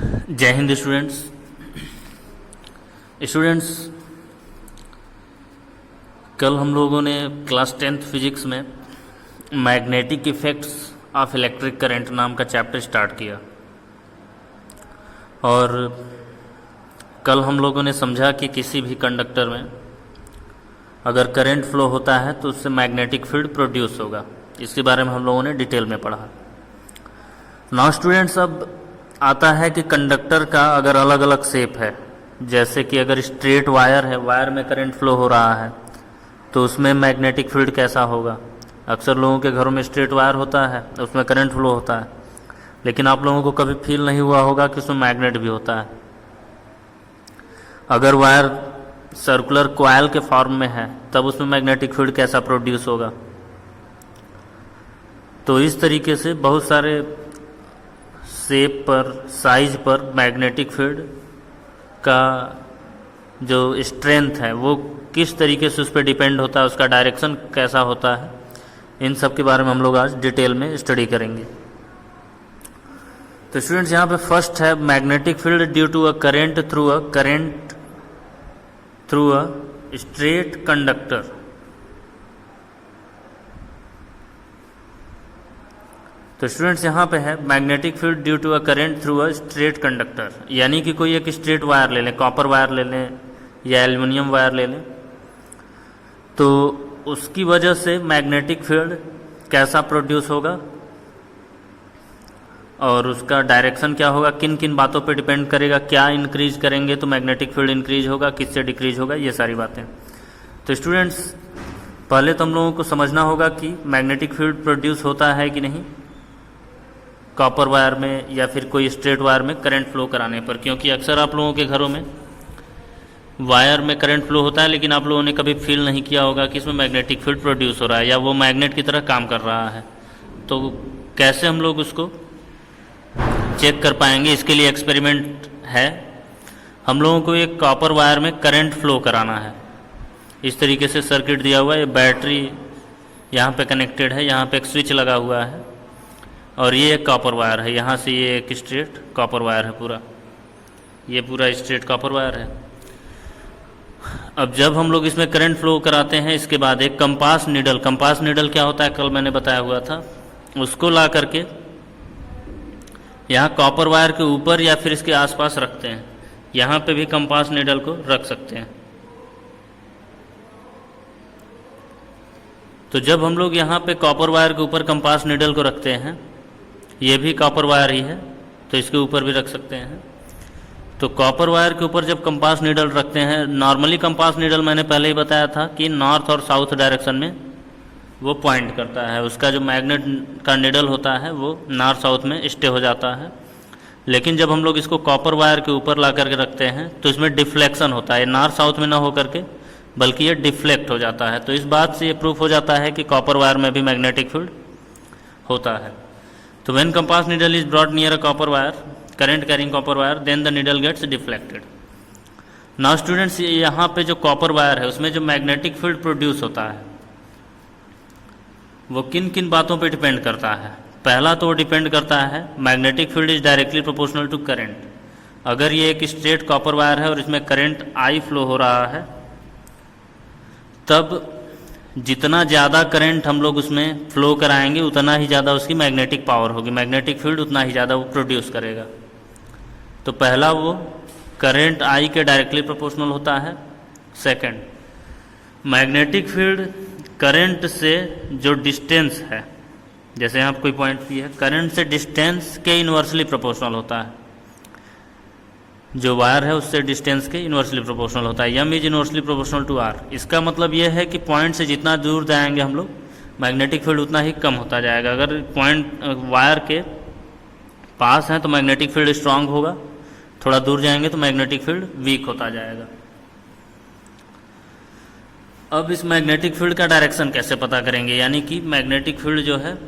जय हिंद स्टूडेंट्स। कल हम लोगों ने क्लास 10th फिजिक्स में magnetic effects of electric current नाम का चैप्टर स्टार्ट किया और कल हम लोगों ने समझा कि किसी भी कंडक्टर में अगर करंट फ्लो होता है तो उससे मैग्नेटिक फील्ड प्रोड्यूस होगा। इसके बारे में हम लोगों ने डिटेल में पढ़ा। नाउ स्टूडेंट्स, अब आता है कि कंडक्टर का अगर अलग अलग शेप है, जैसे कि अगर स्ट्रेट वायर है, वायर में करंट फ्लो हो रहा है तो उसमें मैग्नेटिक फील्ड कैसा होगा। अक्सर लोगों के घरों में स्ट्रेट वायर होता है, उसमें करंट फ्लो होता है, लेकिन आप लोगों को कभी फील नहीं हुआ होगा कि उसमें मैग्नेट भी होता है। अगर वायर सर्कुलर कॉइल के फॉर्म में है तब उसमें मैग्नेटिक फील्ड कैसा प्रोड्यूस होगा। तो इस तरीके से बहुत सारे शेप पर, साइज पर मैग्नेटिक फील्ड का जो स्ट्रेंथ है वो किस तरीके से उस पर डिपेंड होता है, उसका डायरेक्शन कैसा होता है, इन सब के बारे में हम लोग आज डिटेल में स्टडी करेंगे। तो स्टूडेंट्स, यहाँ पे फर्स्ट है magnetic field due to a current through a straight conductor. तो स्टूडेंट्स, यहाँ पे है magnetic field due to a current through a straight conductor, यानी कि कोई एक स्ट्रेट वायर ले लें, कॉपर वायर ले लें या एल्युमिनियम वायर ले लें, तो उसकी वजह से मैग्नेटिक फील्ड कैसा प्रोड्यूस होगा और उसका डायरेक्शन क्या होगा, किन किन बातों पे डिपेंड करेगा, क्या इंक्रीज करेंगे तो मैग्नेटिक फील्ड इंक्रीज होगा, किससे डिक्रीज होगा, ये सारी बातें। तो स्टूडेंट्स, पहले तो हम लोगों को समझना होगा कि मैग्नेटिक फील्ड प्रोड्यूस होता है कि नहीं कॉपर वायर में या फिर कोई स्ट्रेट वायर में करंट फ्लो कराने पर, क्योंकि अक्सर आप लोगों के घरों में वायर में करंट फ्लो होता है लेकिन आप लोगों ने कभी फील नहीं किया होगा कि इसमें मैग्नेटिक फील्ड प्रोड्यूस हो रहा है या वो मैग्नेट की तरह काम कर रहा है। तो कैसे हम लोग उसको चेक कर पाएंगे, इसके लिए एक्सपेरिमेंट है। हम लोगों को एक कॉपर वायर में करंट फ्लो कराना है। इस तरीके से सर्किट दिया हुआ है, ये बैटरी यहाँ पे कनेक्टेड है, यहाँ पे एक स्विच लगा हुआ है और ये एक कॉपर वायर है, यहाँ से ये एक स्ट्रेट कॉपर वायर है, पूरा ये पूरा स्ट्रेट कॉपर वायर है। अब जब हम लोग इसमें करंट फ्लो कराते हैं, इसके बाद एक कंपास नीडल क्या होता है कल मैंने बताया हुआ था, उसको ला करके यहाँ कॉपर वायर के ऊपर या फिर इसके आसपास रखते हैं। यहाँ पे भी कंपास नीडल को रख सकते हैं। तो जब हम लोग यहाँ पे कॉपर वायर के ऊपर कंपास नीडल को रखते हैं, ये भी कॉपर वायर ही है तो इसके ऊपर भी रख सकते हैं। तो कॉपर वायर के ऊपर जब कंपास नीडल रखते हैं, नॉर्मली कंपास नीडल मैंने पहले ही बताया था कि नॉर्थ और साउथ डायरेक्शन में वो पॉइंट करता है। उसका जो मैग्नेट का नीडल होता है वो नॉर्थ साउथ में स्टे हो जाता है। लेकिन जब हम लोग इसको कॉपर वायर के ऊपर ला करके रखते हैं तो इसमें डिफ्लेक्शन होता है, नॉर्थ साउथ में ना हो करके बल्कि ये डिफ्लेक्ट हो जाता है। तो इस बात से ये प्रूफ हो जाता है कि कॉपर वायर में भी मैग्नेटिक फील्ड होता है। तो when compass needle is brought near a copper wire, current carrying copper wire, then the needle gets deflected. Now students, यहाँ पे जो कॉपर वायर है उसमें जो मैग्नेटिक फील्ड प्रोड्यूस होता है वो किन किन बातों पे डिपेंड करता है। पहला तो वो डिपेंड करता है magnetic field is directly proportional to current. अगर ये एक स्ट्रेट कॉपर वायर है और इसमें करंट आई फ्लो हो रहा है, तब जितना ज़्यादा करंट हम लोग उसमें फ्लो कराएंगे उतना ही ज़्यादा उसकी मैग्नेटिक पावर होगी, मैग्नेटिक फील्ड उतना ही ज़्यादा वो प्रोड्यूस करेगा। तो पहला वो करंट आई के डायरेक्टली प्रोपोर्शनल होता है। सेकंड, मैग्नेटिक फील्ड करंट से जो डिस्टेंस है, जैसे यहाँ कोई पॉइंट पी है, करंट से डिस्टेंस के इन्वर्सली प्रोपोर्शनल होता है। जो वायर है उससे डिस्टेंस के इन्वर्सली प्रोपोर्शनल होता है। यम is inversely proportional to r. इसका मतलब ये है कि पॉइंट से जितना दूर जाएंगे हम लोग, मैग्नेटिक फील्ड उतना ही कम होता जाएगा। अगर पॉइंट वायर के पास है तो मैग्नेटिक फील्ड स्ट्रांग होगा, थोड़ा दूर जाएंगे तो मैग्नेटिक फील्ड वीक होता जाएगा। अब इस मैग्नेटिक फील्ड का डायरेक्शन कैसे पता करेंगे, यानी कि मैग्नेटिक फील्ड जो है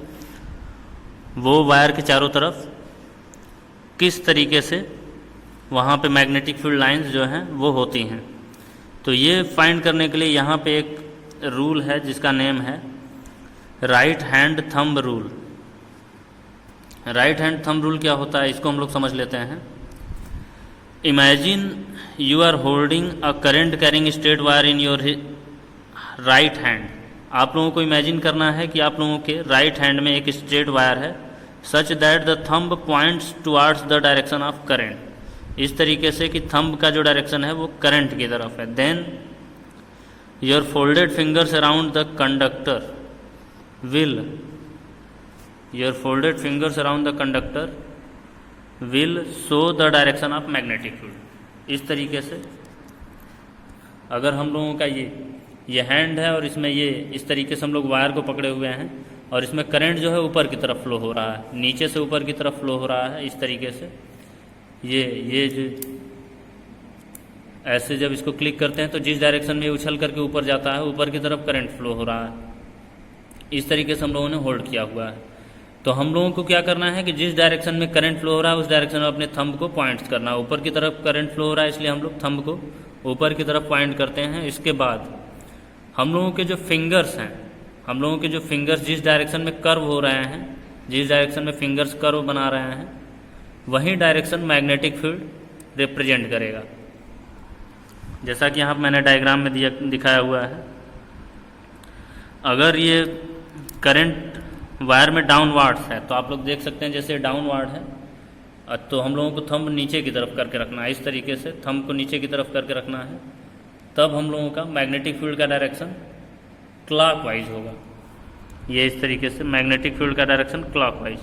वो वायर के चारों तरफ किस तरीके से वहाँ पे मैग्नेटिक फील्ड लाइंस जो हैं वो होती हैं। तो ये फाइंड करने के लिए यहाँ पे एक रूल है जिसका नेम है right hand thumb rule. Right hand thumb rule क्या होता है इसको हम लोग समझ लेते हैं। Imagine you are holding a current carrying straight wire in your right hand. आप लोगों को इमेजिन करना है कि आप लोगों के राइट हैंड में एक स्ट्रेट वायर है, such that the thumb points towards the direction of current, इस तरीके से कि थंब का जो डायरेक्शन है वो करंट की तरफ है। Then your folded fingers around the conductor will, your folded fingers around the conductor will show the direction of magnetic field. इस तरीके से अगर हम लोगों का ये हैंड है और इसमें ये इस तरीके से हम लोग वायर को पकड़े हुए हैं और इसमें करंट जो है ऊपर की तरफ फ्लो हो रहा है, नीचे से ऊपर की तरफ फ्लो हो रहा है। इस तरीके से ये जो ऐसे जब इसको क्लिक करते हैं तो जिस डायरेक्शन में उछल करके ऊपर जाता है, ऊपर की तरफ करंट फ्लो हो रहा है। इस तरीके से हम लोगों ने होल्ड किया हुआ है। तो हम लोगों को क्या करना है कि जिस डायरेक्शन में करंट फ्लो हो रहा है उस डायरेक्शन में अपने थंब को पॉइंट्स करना है। ऊपर की तरफ करंट फ्लो हो रहा है इसलिए हम लोग थंब को ऊपर की तरफ पॉइंट करते हैं। इसके बाद हम लोगों के जो फिंगर्स हैं, हम लोगों के जो फिंगर्स जिस डायरेक्शन में कर्व हो रहे हैं, जिस डायरेक्शन में फिंगर्स कर्व बना रहे हैं, वही डायरेक्शन मैग्नेटिक फील्ड रिप्रेजेंट करेगा। जैसा कि यहाँ मैंने डायग्राम में दिखाया हुआ है। अगर ये करंट वायर में डाउनवार्ड्स है तो आप लोग देख सकते हैं जैसे डाउनवार्ड है तो हम लोगों को थंब नीचे की तरफ करके रखना है। इस तरीके से थंब को नीचे की तरफ करके रखना है, तब हम लोगों का मैग्नेटिक फील्ड का डायरेक्शन क्लॉकवाइज होगा। ये इस तरीके से मैग्नेटिक फील्ड का डायरेक्शन क्लॉकवाइज।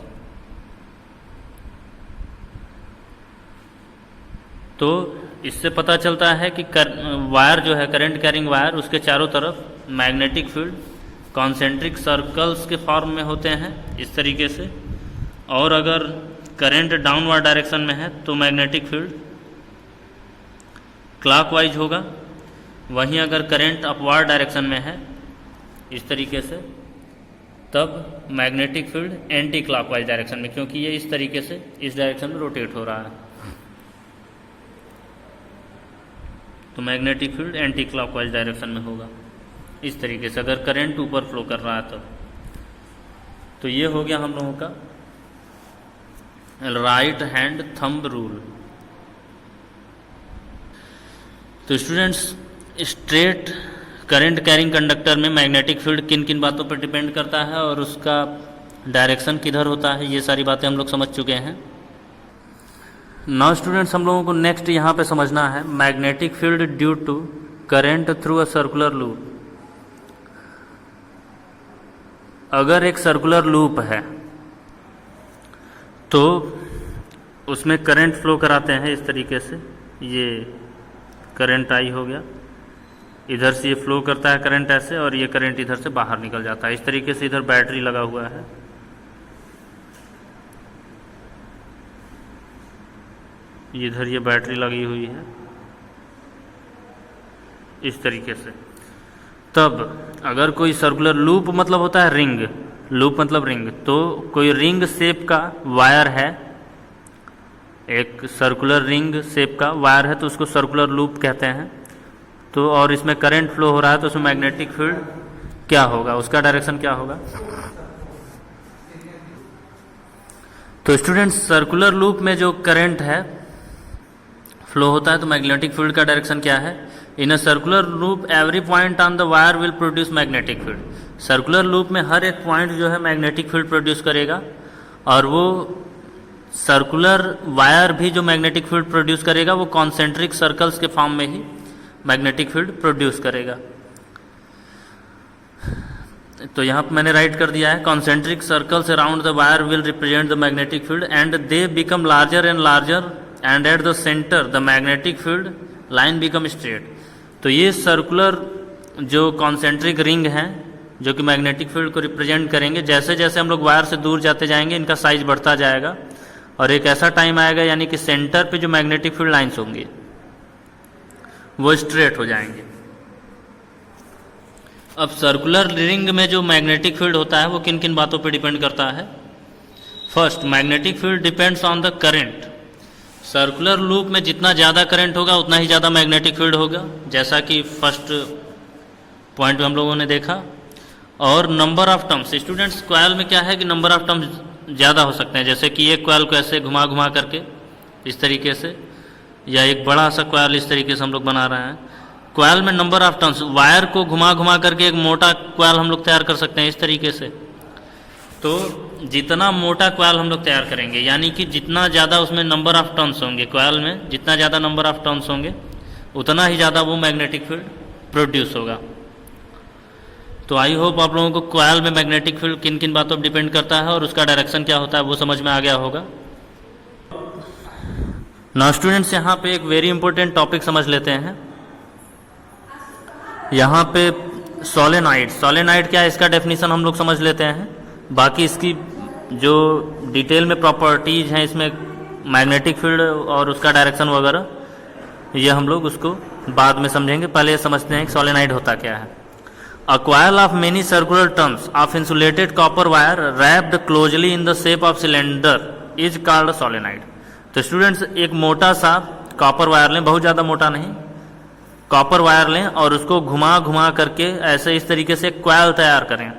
तो इससे पता चलता है कि वायर जो है करंट कैरिंग वायर, उसके चारों तरफ मैग्नेटिक फील्ड कॉन्सेंट्रिक सर्कल्स के फॉर्म में होते हैं इस तरीके से। और अगर करंट डाउनवर्ड डायरेक्शन में है तो मैग्नेटिक फील्ड क्लॉकवाइज होगा। वहीं अगर करंट अपवर्ड डायरेक्शन में है इस तरीके से, तब magnetic field anti clockwise direction में, क्योंकि ये इस तरीके से इस डायरेक्शन में रोटेट हो रहा है, तो magnetic field anti clockwise direction में होगा इस तरीके से, अगर करंट ऊपर फ्लो कर रहा है तब। तो ये हो गया हम लोगों का राइट हैंड थंब रूल। तो students, straight current carrying conductor में मैग्नेटिक फील्ड किन किन बातों पर डिपेंड करता है और उसका डायरेक्शन किधर होता है, ये सारी बातें हम लोग समझ चुके हैं। नाउ स्टूडेंट्स, हम लोगों को नेक्स्ट यहाँ पे समझना है magnetic field due to current through a circular loop. अगर एक सर्कुलर लूप है तो उसमें करंट फ्लो कराते हैं इस तरीके से। ये करंट आई हो गया, इधर से ये फ्लो करता है करंट ऐसे, और ये करंट इधर से बाहर निकल जाता है इस तरीके से। इधर बैटरी लगा हुआ है, इधर ये बैटरी लगी हुई है इस तरीके से। तब अगर कोई सर्कुलर लूप मतलब होता है रिंग, लूप मतलब रिंग, तो कोई रिंग शेप का वायर है, एक सर्कुलर रिंग शेप का वायर है तो उसको सर्कुलर लूप कहते हैं। तो और इसमें करंट फ्लो हो रहा है तो उसमें मैग्नेटिक फील्ड क्या होगा, उसका डायरेक्शन क्या होगा। तो स्टूडेंट्स, सर्कुलर लूप में जो करंट है फ्लो होता है तो मैग्नेटिक फील्ड का डायरेक्शन क्या है। In a circular loop every point on the wire will produce magnetic field. Circular loop में हर एक पॉइंट जो है मैग्नेटिक फील्ड प्रोड्यूस करेगा, और वो सर्कुलर वायर भी जो मैग्नेटिक फील्ड प्रोड्यूस करेगा वो कॉन्सेंट्रिक सर्कल्स के फॉर्म में ही मैग्नेटिक फील्ड प्रोड्यूस करेगा। तो यहाँ पर मैंने राइट कर दिया है, concentric circles around the wire will represent the magnetic field and they become larger and larger and at the centre the magnetic field line become straight. तो ये सर्कुलर जो कॉन्सेंट्रिक रिंग हैं जो कि मैग्नेटिक फील्ड को represent करेंगे, जैसे जैसे हम लोग वायर से दूर जाते जाएंगे इनका साइज बढ़ता जाएगा, और एक ऐसा टाइम आएगा यानी कि सेंटर पे जो मैग्नेटिक फील्ड लाइन्स होंगी वो स्ट्रेट हो जाएंगे। अब सर्कुलर रिंग में जो मैग्नेटिक फील्ड होता है वो किन किन बातों पे डिपेंड करता है। First, magnetic field depends on the current. Circular loop में जितना ज़्यादा करंट होगा उतना ही ज़्यादा मैग्नेटिक फील्ड होगा, जैसा कि फर्स्ट पॉइंट में हम लोगों ने देखा। और number of terms, students coil में क्या है कि नंबर ऑफ टर्म्स ज़्यादा हो सकते हैं, जैसे कि एक कॉइल को ऐसे घुमा घुमा करके इस तरीके से या एक बड़ा सा कॉयल इस तरीके से हम लोग बना रहे हैं। कॉयल में नंबर ऑफ टर्न्स, वायर को घुमा घुमा करके एक मोटा कॉयल हम लोग तैयार कर सकते हैं इस तरीके से। तो जितना मोटा कॉयल हम लोग तैयार करेंगे, यानी कि जितना ज़्यादा उसमें नंबर ऑफ टर्न्स होंगे, कॉयल में जितना ज़्यादा नंबर ऑफ टर्न्स होंगे उतना ही ज़्यादा वो मैग्नेटिक फील्ड प्रोड्यूस होगा। तो आई होप आप लोगों को कॉयल में मैग्नेटिक फील्ड किन किन बातों पर डिपेंड करता है और उसका डायरेक्शन क्या होता है वो समझ में आ गया होगा। नाउ स्टूडेंट्स, यहाँ पे एक वेरी इंपॉर्टेंट टॉपिक समझ लेते हैं। यहाँ पे सोलेनाइड क्या है इसका डेफिनेशन हम लोग समझ लेते हैं। बाकी इसकी जो डिटेल में प्रॉपर्टीज हैं इसमें मैग्नेटिक फील्ड और उसका डायरेक्शन वगैरह, ये हम लोग उसको बाद में समझेंगे। पहले समझते हैं कि सोलेनाइड होता क्या है। A coil of many circular turns of insulated copper wire wrapped closely in the shape of cylinder is called solenoid. तो स्टूडेंट्स, एक मोटा सा कॉपर वायर लें, बहुत ज़्यादा मोटा नहीं, कॉपर वायर लें और उसको घुमा घुमा करके ऐसे इस तरीके से एक कॉइल तैयार करें।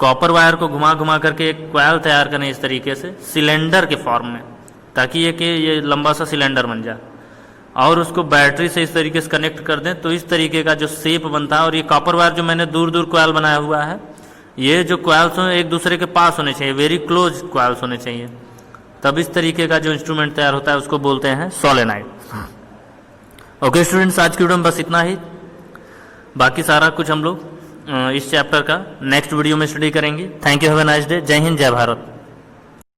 कॉपर वायर को घुमा घुमा करके एक कॉइल तैयार करें इस तरीके से सिलेंडर के फॉर्म में, ताकि ये लंबा सा सिलेंडर बन जाए, और उसको बैटरी से इस तरीके से कनेक्ट कर दें। तो इस तरीके का जो शेप बनता है, और ये कॉपर वायर जो मैंने दूर दूर कॉइल बनाया हुआ है, ये जो कॉइल्स हैं एक दूसरे के पास होने चाहिए, वेरी क्लोज कॉइल्स होने चाहिए, तब इस तरीके का जो इंस्ट्रूमेंट तैयार होता है उसको बोलते हैं सोलेनाइड। ओके स्टूडेंट्स, आज की वीडियो में बस इतना ही। बाकी सारा कुछ हम लोग इस चैप्टर का नेक्स्ट वीडियो में स्टडी करेंगे। Thank you, have a nice day. जय हिंद, जय भारत।